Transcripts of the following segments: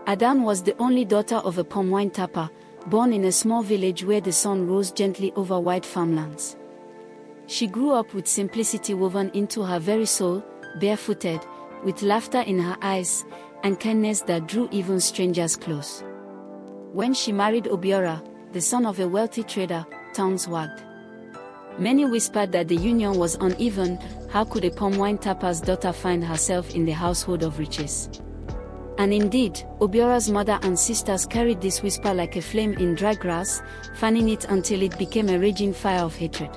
Adanne was the only daughter of a palm wine tapper, born in a small village where the sun rose gently over wide farmlands. She grew up with simplicity woven into her very soul, barefooted, with laughter in her eyes, and kindness that drew even strangers close. When she married Obiora, the son of a wealthy trader, tongues wagged. Many whispered that the union was uneven. How could a palm wine tapper's daughter find herself in the household of riches? And indeed, Obiora's mother and sisters carried this whisper like a flame in dry grass, fanning it until it became a raging fire of hatred.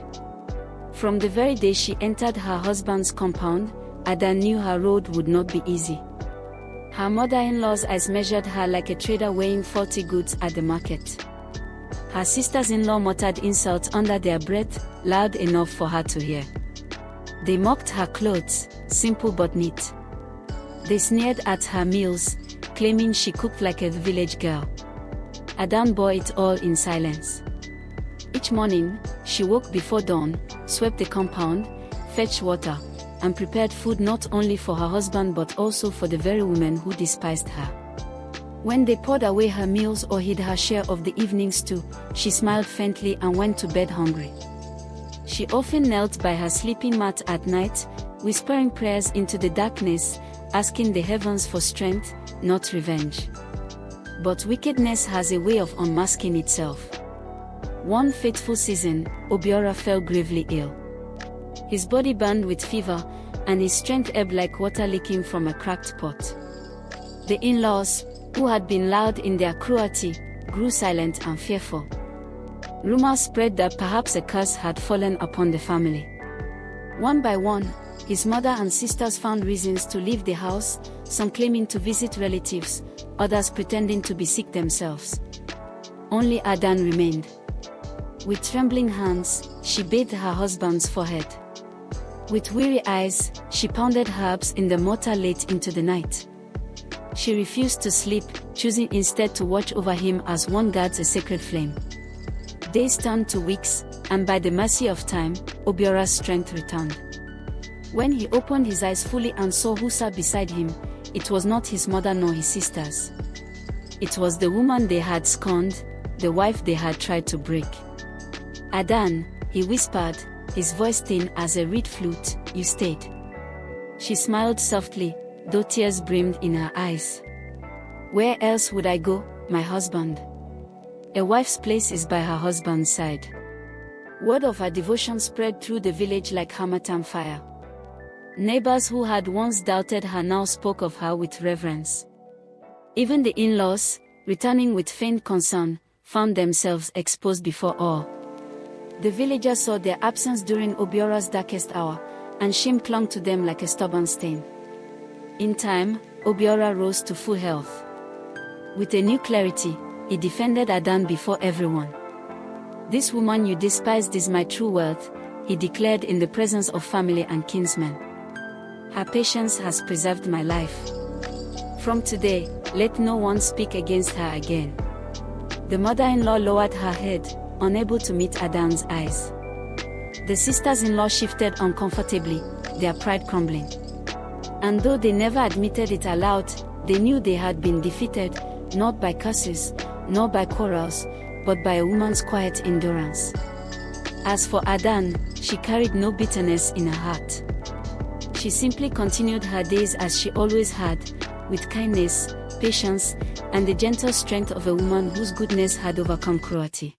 From the very day she entered her husband's compound, Adanne knew her road would not be easy. Her mother-in-law's eyes measured her like a trader weighing faulty goods at the market. Her sisters-in-law muttered insults under their breath, loud enough for her to hear. They mocked her clothes, simple but neat. They sneered at her meals, claiming she cooked like a village girl. Adanne bore it all in silence. Each morning, she woke before dawn, swept the compound, fetched water, and prepared food not only for her husband but also for the very women who despised her. When they poured away her meals or hid her share of the evening stew, she smiled faintly and went to bed hungry. She often knelt by her sleeping mat at night, whispering prayers into the darkness, asking the heavens for strength, not revenge. But wickedness has a way of unmasking itself. One fateful season, Obiora fell gravely ill. His body burned with fever, and his strength ebbed like water leaking from a cracked pot. The in-laws, who had been loud in their cruelty, grew silent and fearful. Rumors spread that perhaps a curse had fallen upon the family. One by one, his mother and sisters found reasons to leave the house, some claiming to visit relatives, others pretending to be sick themselves. Only Adanne remained. With trembling hands, she bathed her husband's forehead. With weary eyes, she pounded herbs in the mortar late into the night. She refused to sleep, choosing instead to watch over him as one guards a sacred flame. Days turned to weeks, and by the mercy of time, Obiora's strength returned. When he opened his eyes fully and saw who sat beside him, it was not his mother nor his sisters. It was the woman they had scorned, the wife they had tried to break. "Adanne," he whispered, his voice thin as a reed flute, "you stayed." She smiled softly, though tears brimmed in her eyes. "Where else would I go, my husband?" A wife's place is by her husband's side. Word of her devotion spread through the village like harmattan fire. Neighbors who had once doubted her now spoke of her with reverence. Even the in-laws, returning with faint concern, found themselves exposed before all. The villagers saw their absence during Obiora's darkest hour, and shame clung to them like a stubborn stain. In time, Obiora rose to full health. With a new clarity, he defended Adanne before everyone. "This woman you despised is my true wealth," he declared in the presence of family and kinsmen. "Her patience has preserved my life. From today, let no one speak against her again." The mother-in-law lowered her head, unable to meet Adanne's eyes. The sisters-in-law shifted uncomfortably, their pride crumbling. And though they never admitted it aloud, they knew they had been defeated, not by curses, nor by quarrels, but by a woman's quiet endurance. As for Adanne, she carried no bitterness in her heart. She simply continued her days as she always had, with kindness, patience, and the gentle strength of a woman whose goodness had overcome cruelty.